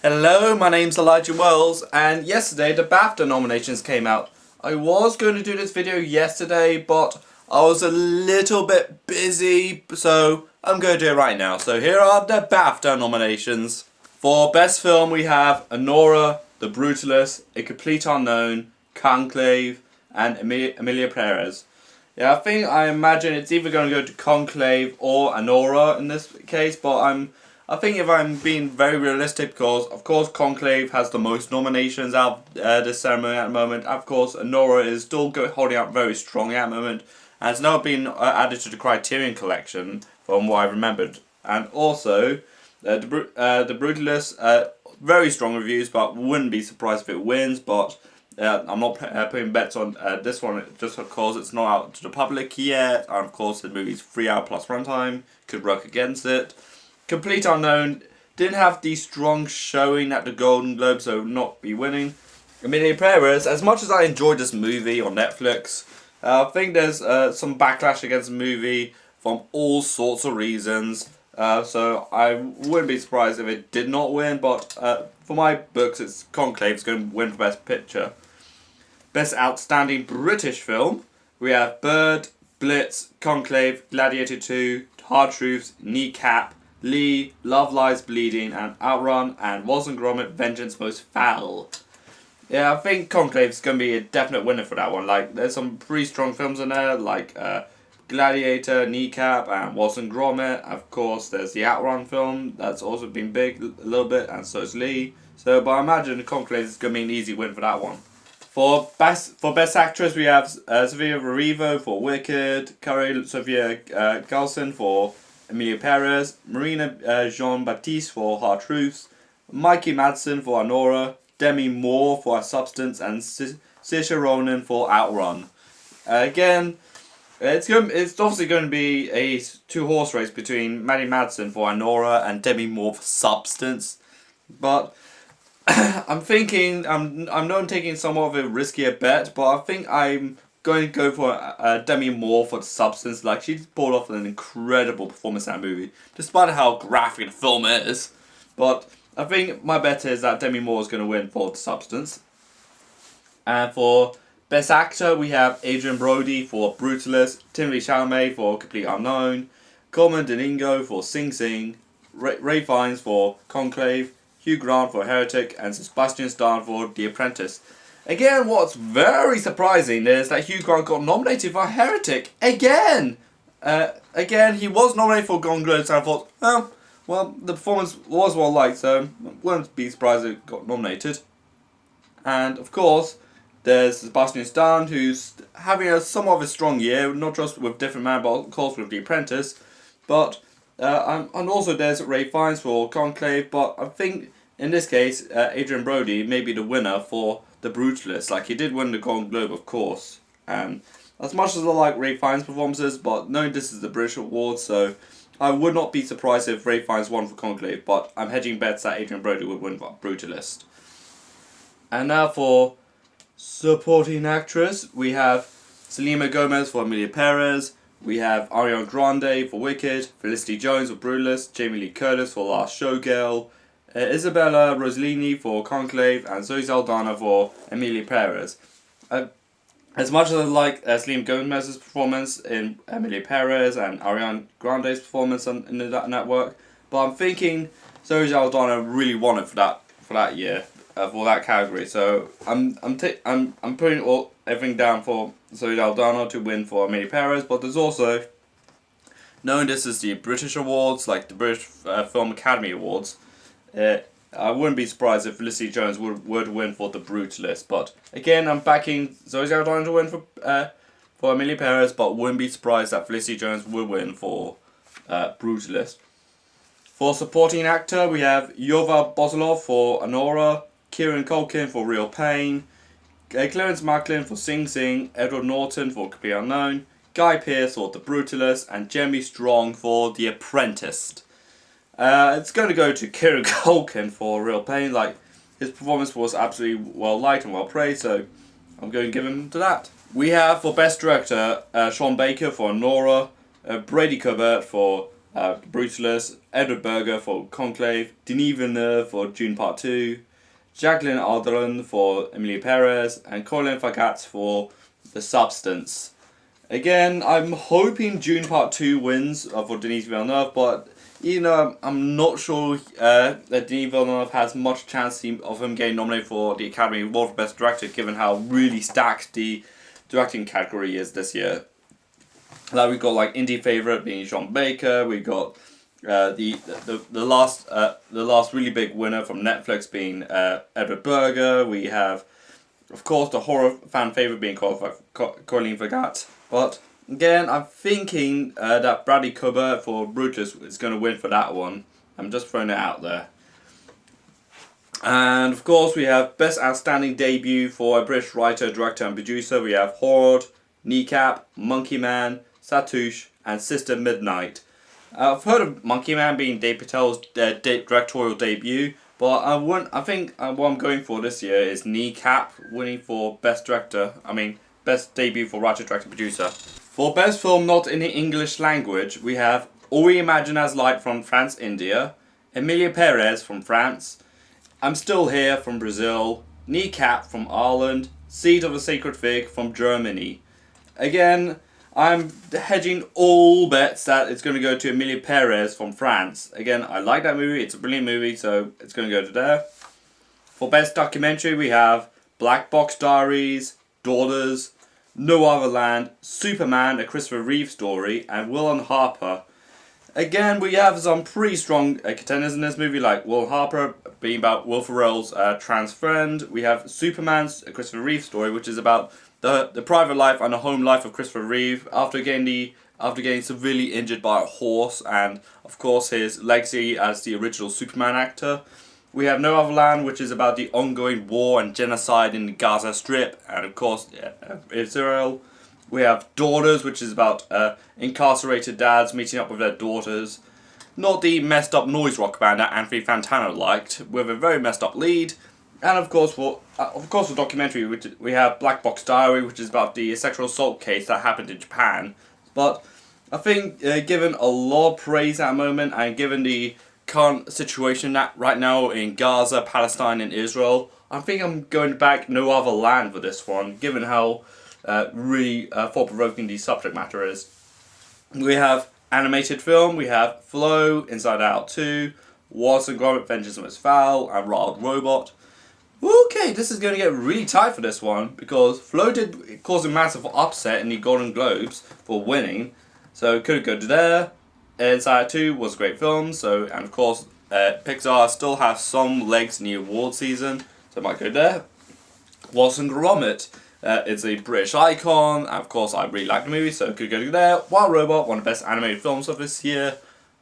Hello, my name's Elijah Wells, and yesterday the Bafta nominations came out. I was going to do this video yesterday, but I was a little bit busy, so I'm going to do it right now. So here are the Bafta nominations. For Best Film we have Anora, The Brutalist, A Complete Unknown, Conclave, and Emilia Perez. Yeah, I imagine it's either going to go to Conclave or Anora in this case, but I think if I'm being very realistic, because of course Conclave has the most nominations out of this ceremony at the moment. Of course, Anora is still holding out very strongly at the moment, and has now been added to the Criterion Collection from what I remembered. And also, the Brutalist, very strong reviews, but wouldn't be surprised if it wins. But I'm not putting bets on this one just because it's not out to the public yet. And of course, the movie's 3 hour plus runtime could work against it. Complete Unknown didn't have the strong showing at the Golden Globe, so not be winning. Emilia Perez, as much as I enjoyed this movie on Netflix, I think there's some backlash against the movie from all sorts of reasons. So I wouldn't be surprised if it did not win, but for my books, it's Conclave is going to win for Best Picture. Best Outstanding British Film, we have Bird, Blitz, Conclave, Gladiator 2, Hard Truths, Kneecap, Lee, Love Lies Bleeding, and Outrun, and Wasn't Gromit, Vengeance Most Foul. Yeah, I think Conclave is going to be a definite winner for that one. Like, there's some pretty strong films in there, like Gladiator, Kneecap, and Wasn't Gromit. Of course, there's the Outrun film, that's also been big a little bit, and so is Lee. So, but I imagine Conclave is going to be an easy win for that one. For Best Actress, we have Sofia Vergara for Wicked, Carrie Sophia Galson for Emilia Perez, Marina Jean-Baptiste for Hard Truths, Mikey Madsen for Anora, Demi Moore for Substance, and Saoirse Ronan for Outrun. Again, it's obviously going to be a two-horse race between Maddie Madsen for Anora and Demi Moore for Substance, but I'm thinking I'm not taking somewhat of a riskier bet, but I think I'm going to go for Demi Moore for the Substance. Like, she pulled off an incredible performance in that movie, despite how graphic the film is. But I think my bet is that Demi Moore is going to win for the Substance. And for Best Actor, we have Adrien Brody for Brutalist, Timothée Chalamet for Complete Unknown, Colman Domingo for Sing Sing, Ray Fiennes for Conclave, Hugh Grant for Heretic, and Sebastian Stan for The Apprentice. Again, what's very surprising is that Hugh Grant got nominated for Heretic again. Again, he was nominated for Golden Globes, and I thought, oh, well, the performance was well liked, so I wouldn't be surprised if it got nominated. And of course, there's Sebastian Stan, who's having somewhat of a strong year, not just with Different Man, but of course with The Apprentice. But and also there's Ray Fiennes for Conclave, but I think in this case, Adrien Brody may be the winner for The Brutalist. Like, he did win the Golden Globe, of course. And as much as I like Ray Fiennes' performances, but knowing this is the British Awards, so I would not be surprised if Ray Fiennes won for Conclave, but I'm hedging bets that Adrien Brody would win for Brutalist. And now for Supporting Actress, we have Selena Gomez for Emilia Perez, we have Ariana Grande for Wicked, Felicity Jones for Brutalist, Jamie Lee Curtis for Last Showgirl, Isabella Rossellini for Conclave, and Zoe Saldana for Emilia Perez. As much as I like Selena Gomez's performance in Emilia Perez and Ariana Grande's performance in that network, but I'm thinking Zoe Saldana really won it for that year, for that category. So I'm putting everything down for Zoe Saldana to win for Emilia Perez, but there's also, knowing this is the British Awards, like the British Film Academy Awards, I wouldn't be surprised if Felicity Jones would win for The Brutalist. But again, I'm backing Zoe Saldana to win for Emilia Perez, but wouldn't be surprised that Felicity Jones would win for Brutalist. For Supporting Actor, we have Yova Bozolov for Anora, Kieran Culkin for Real Pain, Clarence Macklin for Sing Sing, Edward Norton for Complete Unknown, Guy Pearce for The Brutalist, and Jeremy Strong for The Apprentice. It's going to go to Kieran Culkin for Real Pain. Like, his performance was absolutely well liked and well praised, so I'm going to give him to that. We have for Best Director Sean Baker for Nora, Brady Corbett for Brutalist, Edward Berger for Conclave, Denis Villeneuve for Dune Part 2, Jacqueline Alderaan for Emilia Perez, and Colin Fagat for The Substance. Again, I'm hoping Dune Part 2 wins for Denis Villeneuve, but I'm not sure that Denis Villeneuve has much chance of him getting nominated for the Academy Award for Best Director, given how really stacked the directing category is this year. Like we've got like indie favorite being Sean Baker. We got the last really big winner from Netflix being Edward Berger. We have, of course, the horror fan favorite being Colleen Fagat. But again, I'm thinking that Bradley Cooper for Brutus is going to win for that one. I'm just throwing it out there. And of course, we have Best Outstanding Debut for a British writer, director, and producer. We have Horde, Kneecap, Monkey Man, Satouche, and Sister Midnight. I've heard of Monkey Man being Dave Patel's directorial debut, but I think what I'm going for this year is Kneecap winning for Best Debut for writer, director, producer. For Best Film Not in the English Language, we have All We Imagine as Light from France, India, Emilia Perez from France, I'm Still Here from Brazil, Kneecap from Ireland, Seed of a Sacred Fig from Germany. Again, I'm hedging all bets that it's going to go to Emilia Perez from France. Again, I like that movie. It's a brilliant movie, so it's going to go to there. For Best Documentary, we have Black Box Diaries, Daughters, No Other Land, Superman, a Christopher Reeve story, and Will and Harper. Again, we have some pretty strong contenders in this movie, like Will Harper being about Will Ferrell's trans friend. We have Superman's a Christopher Reeve story, which is about the private life and the home life of Christopher Reeve after getting severely injured by a horse, and of course his legacy as the original Superman actor. We have No Other Land, which is about the ongoing war and genocide in the Gaza Strip, and of course Israel. We have Daughters, which is about incarcerated dads meeting up with their daughters. Not the messed up noise rock band that Anthony Fantano liked, with a very messed up lead. And of course, for documentary, we have Black Box Diary, which is about the sexual assault case that happened in Japan. But I think, given a lot of praise at the moment, and given the current situation that right now in Gaza, Palestine, and Israel, I think I'm going to back No Other Land for this one, given how really thought-provoking the subject matter is. We have animated film, we have Flow, Inside Out 2, Wallace and Gromit, Vengeance Must Foul, and Wild Robot. Okay, this is going to get really tight for this one, because Flow did cause a massive upset in the Golden Globes for winning, so it could go to there. Inside Out 2 was a great film, and of course Pixar still has some legs in the award season, so it might go there. Wallace and Gromit. It's a British icon, and of course I really like the movie, so it could go to there. Wild Robot, one of the best animated films of this year.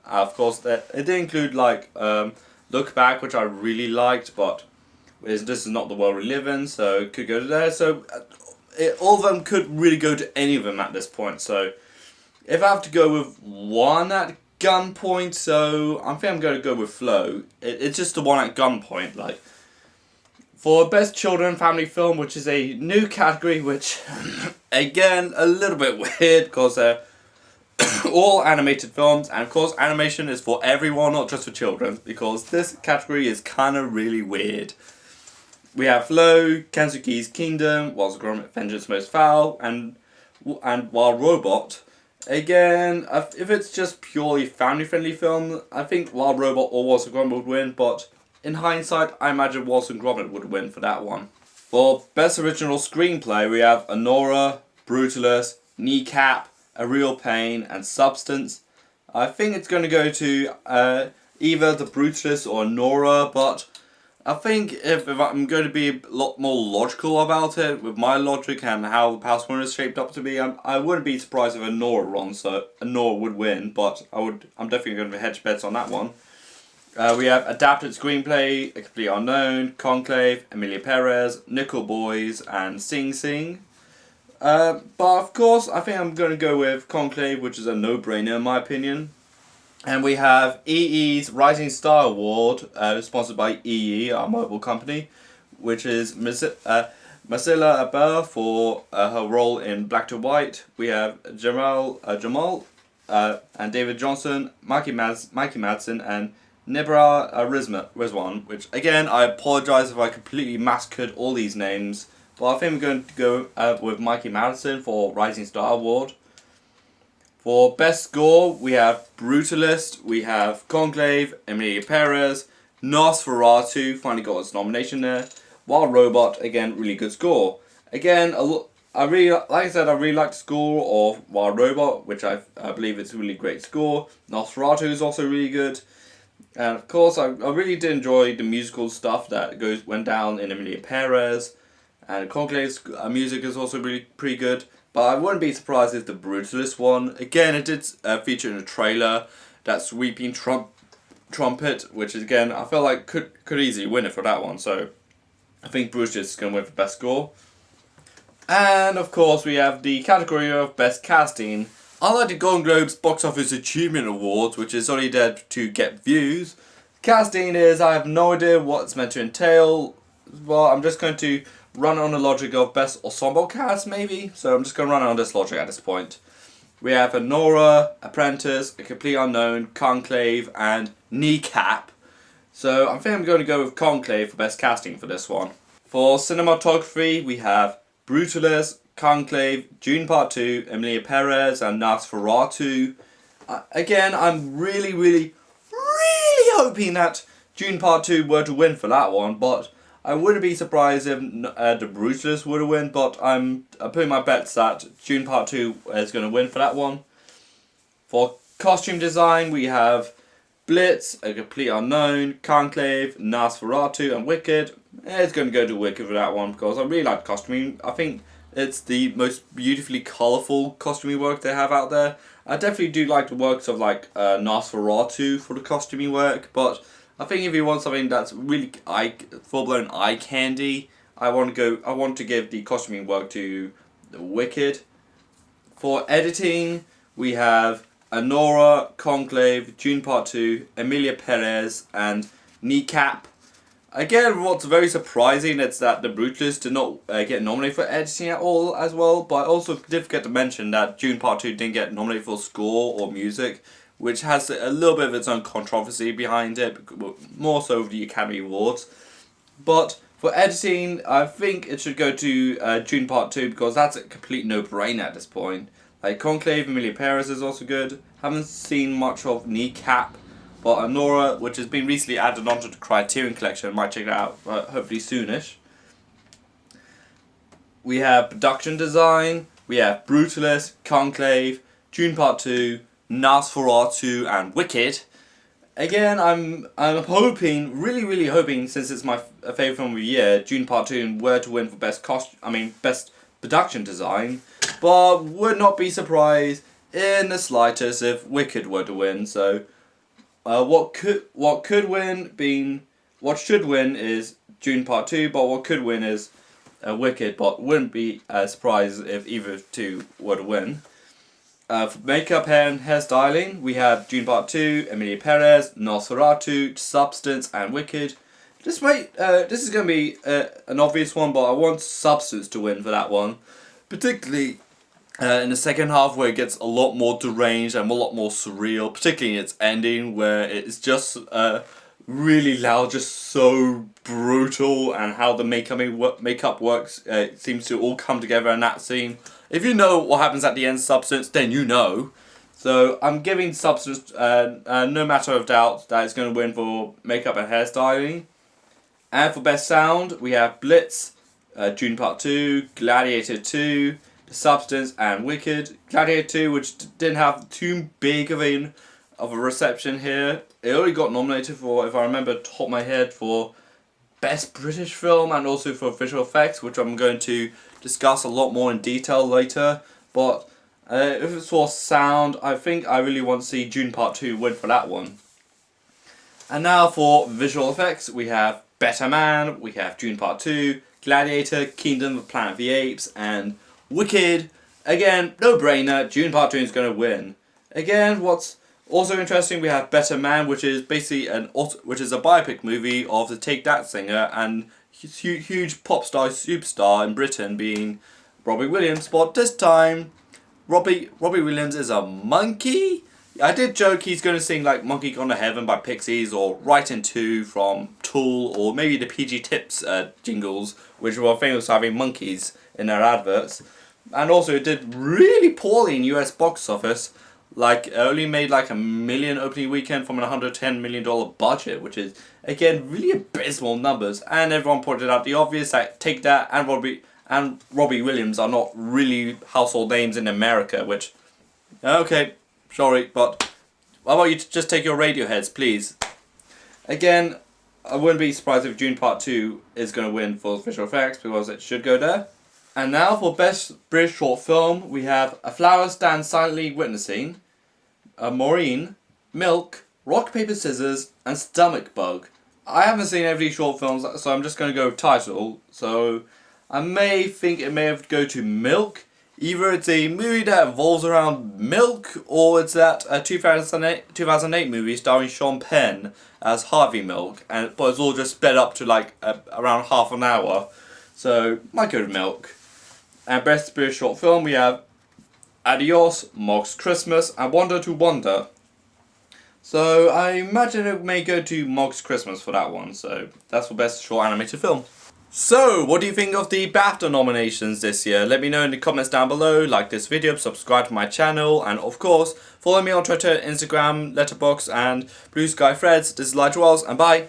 Of course, it did include Look Back, which I really liked, but this is not the world we live in, so it could go to there. So all of them could really go to any of them at this point. So if I have to go with one at gunpoint, so I think I'm going to go with Flow. It's just the one at gunpoint, For Best Children Family Film, which is a new category, which, again, a little bit weird, because they're all animated films, and of course animation is for everyone, not just for children, because this category is kind of really weird. We have Flow, Kensuke's Kingdom, Wallace and Gromit, Vengeance Most Foul, and Wild Robot. Again, if it's just purely family-friendly film, I think Wild Robot or Wallace and Gromit would win, but in hindsight, I imagine Wallace and Gromit would win for that one. For Best Original Screenplay, we have Anora, Brutalist, Kneecap, A Real Pain, and Substance. I think it's going to go to either the Brutalist or Anora, but I think if I'm going to be a lot more logical about it, with my logic and how the past winner is shaped up to be, I wouldn't be surprised if Anora won, so Anora would win, but I'm definitely going to hedge bets on that one. We have Adapted Screenplay, A Complete Unknown, Conclave, Emilia Perez, Nickel Boys, and Sing Sing. But of course, I think I'm going to go with Conclave, which is a no-brainer in my opinion. And we have EE's Rising Star Award, sponsored by EE, our mobile company, which is Masila Aber for her role in Black to White. We have Jamal and David Johnson, Mikey Madsen, and Nibra Rizwan, which again, I apologise if I completely massacred all these names, but I think we're going to go with Mikey Madsen for Rising Star Award. For Best Score, we have Brutalist, we have Conclave, Emilia Perez, Nosferatu, finally got its nomination there. Wild Robot, again, really good score. Again, I really like the score of Wild Robot, which I believe it's a really great score. Nosferatu is also really good. And of course, I really did enjoy the musical stuff that went down in Emilia Perez. And Conclave's music is also really pretty good. But I wouldn't be surprised if the Brutalist one, again, it did feature in a trailer, that sweeping trumpet, which is, again, I feel like could easily win it for that one. So I think Brutalist is going to win for Best Score. And of course, we have the category of Best Casting. Unlike the Golden Globes Box Office Achievement Awards, which is only there to get views, casting is, I have no idea what it's meant to entail. Well, I'm just going to run on the logic of Best Ensemble Cast, maybe. So I'm just going to run on this logic at this point. We have Nora, Apprentice, A Complete Unknown, Conclave, and Kneecap. So I think I'm going to go with Conclave for Best Casting for this one. For cinematography, we have Brutalist, Conclave, June Part 2, Emilia Perez, and Nosferatu. Again, I'm really hoping that June Part 2 were to win for that one, but I wouldn't be surprised if the Brutalist would have won, but I'm putting my bets that June Part 2 is going to win for that one. For costume design, we have Blitz, A Complete Unknown, Conclave, Nosferatu, and Wicked. It's going to go to Wicked for that one because I really like costuming. I think it's the most beautifully colourful costuming work they have out there. I definitely do like the works of like Nosferatu for the costuming work, but I think if you want something that's really full-blown eye candy, I want to give the costuming work to Wicked. For editing, we have Anora, Conclave, June Part 2, Emilia Perez, and Kneecap. Again, what's very surprising is that the Brutalist did not get nominated for editing at all as well, but I also did forget to mention that June Part 2 didn't get nominated for score or music, which has a little bit of its own controversy behind it, more so with the Academy Awards. But for editing, I think it should go to June Part 2 because that's a complete no-brainer at this point. Like Conclave, Emilia Perez is also good. Haven't seen much of Kneecap, but Anora, which has been recently added onto the Criterion Collection, might check it out hopefully soonish. We have production design, we have Brutalist, Conclave, June Part 2, Nosferatu, and Wicked. Again, I'm hoping, really hoping, since it's my favourite film of the year, June Part 2 were to win for best production design, but would not be surprised in the slightest if Wicked were to win. So what should win is June Part 2, but what could win is Wicked, but wouldn't be surprised if either two were to win. For makeup, hair, and hairstyling, we have June Part 2, Emilia Perez, Nosferatu, Substance, and Wicked. This is going to be an obvious one, but I want Substance to win for that one. Particularly in the second half where it gets a lot more deranged and a lot more surreal, particularly in its ending where it's just really loud, just so brutal, and how the makeup works seems to all come together in that scene. If you know what happens at the end of Substance, then you know. So I'm giving Substance no matter of doubt that it's going to win for makeup and hairstyling. And for best sound, we have Blitz, June Part 2, Gladiator 2, The Substance, and Wicked. Gladiator 2, which didn't have too big of a reception here. It only got nominated for, if I remember top of my head, for Best British Film and also for Visual Effects, which I'm going to discuss a lot more in detail later. But if it's for sound, I think I really want to see June Part 2 win for that one. And now for visual effects, we have Better Man, we have June Part 2, Gladiator, Kingdom of Planet of the Apes, and Wicked. Again, no brainer, June Part 2 is going to win. Again, what's also interesting, we have Better Man, which is basically a biopic movie of the Take That singer and huge pop star superstar in Britain being Robbie Williams, but this time Robbie Williams is a monkey. I did joke he's going to sing like Monkey Gone to Heaven by Pixies or Right in Two from Tool or maybe the PG Tips jingles, which were famous for having monkeys in their adverts. And also it did really poorly in US box office. Like, it only made like $1 million opening weekend from an $110 million budget, which is, again, really abysmal numbers. And everyone pointed out the obvious, that Take That and Robbie Williams are not really household names in America, which, okay, sorry, but how about you just take your Radioheads, please? Again, I wouldn't be surprised if June Part 2 is going to win for visual effects, because it should go there. And now for Best British Short Film, we have A Flower Stands Silently Witnessing, Maureen, Milk, Rock, Paper, Scissors, and Stomach Bug. I haven't seen any of these short films, so I'm just going to go title. So I may think it may have to go to Milk. Either it's a movie that revolves around milk, or it's that 2008 movie starring Sean Penn as Harvey Milk, but it's all just sped up to like around half an hour. So might go to Milk. And Best British Short Film, we have Adios, Mog's Christmas, and Wonder to Wonder. So I imagine it may go to Mog's Christmas for that one. So that's for Best Short Animated Film. So, what do you think of the Bafta nominations this year? Let me know in the comments down below. Like this video, subscribe to my channel, and of course, follow me on Twitter, Instagram, Letterboxd, and Blue Sky Threads. This is Elijah Wells, and bye.